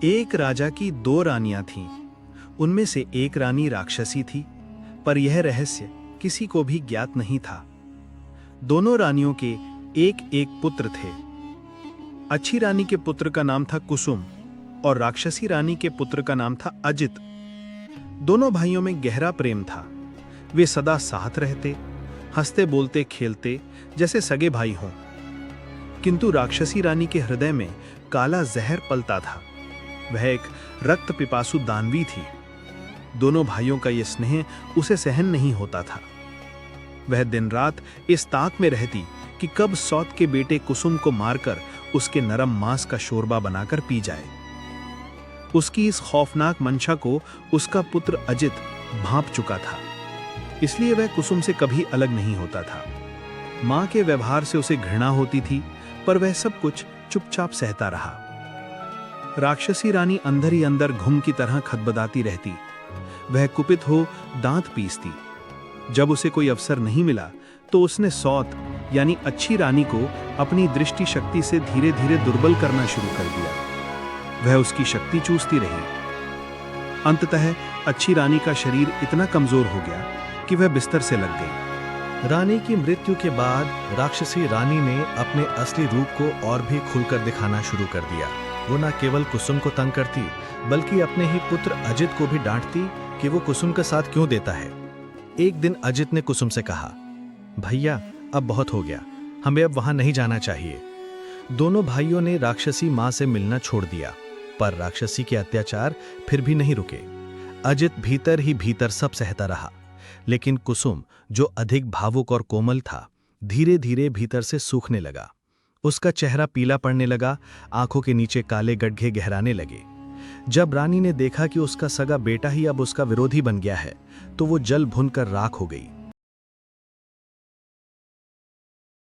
एक राजा की दो रानियां थीं। उनमें से एक रानी राक्षसी थी, पर यह रहस्य किसी को भी ज्ञात नहीं था। दोनों रानियों के एक एक पुत्र थे। अच्छी रानी के पुत्र का नाम था कुसुम और राक्षसी रानी के पुत्र का नाम था अजित। दोनों भाइयों में गहरा प्रेम था। वे सदा साथ रहते, हंसते बोलते खेलते जैसे सगे भाई हों। किंतु राक्षसी रानी के हृदय में काला जहर पलता था। वह एक रक्त पिपासु दानवी थी। दोनों भाइयों का यह स्नेह उसे सहन नहीं होता था। वह दिन रात इस ताक में रहती कि कब सौत के बेटे कुसुम को मारकर उसके नरम मांस का शोरबा बनाकर पी जाए। उसकी इस खौफनाक मंशा को उसका पुत्र अजित भांप चुका था, इसलिए वह कुसुम से कभी अलग नहीं होता था। मां के व्यवहार से उसे घृणा होती थी, पर वह सब कुछ चुपचाप सहता रहा। राक्षसी रानी अंदर ही अंदर घुम की तरह खदबदाती रहती। वह कुपित हो दांत पीसती। जब उसे कोई अवसर नहीं मिला तो उसने सौत यानी अच्छी रानी को अपनी दृष्टि शक्ति से धीरे धीरे दुर्बल करना शुरू कर दिया। वह उसकी शक्ति चूसती रही। अंततः अच्छी रानी का शरीर इतना कमजोर हो गया कि वह बिस्तर से लग गई। रानी की मृत्यु के बाद राक्षसी रानी ने अपने असली रूप को और भी खुलकर दिखाना शुरू कर दिया। वो न केवल कुसुम को तंग करती, बल्कि अपने ही पुत्र अजित को भी डांटती कि वो कुसुम का साथ क्यों देता है। एक दिन अजित ने कुसुम से कहा, भैया अब बहुत हो गया, हमें अब वहां नहीं जाना चाहिए। दोनों भाइयों ने राक्षसी मां से मिलना छोड़ दिया, पर राक्षसी के अत्याचार फिर भी नहीं रुके। अजित भीतर ही भीतर सब सहता रहा, लेकिन कुसुम, जो अधिक भावुक और कोमल था, धीरे धीरे भीतर से सूखने लगा। उसका चेहरा पीला पड़ने लगा, आंखों के नीचे काले गड्ढे गहराने लगे। जब रानी ने देखा कि उसका सगा बेटा ही अब उसका विरोधी बन गया है, तो वो जल भुनकर राख हो गई।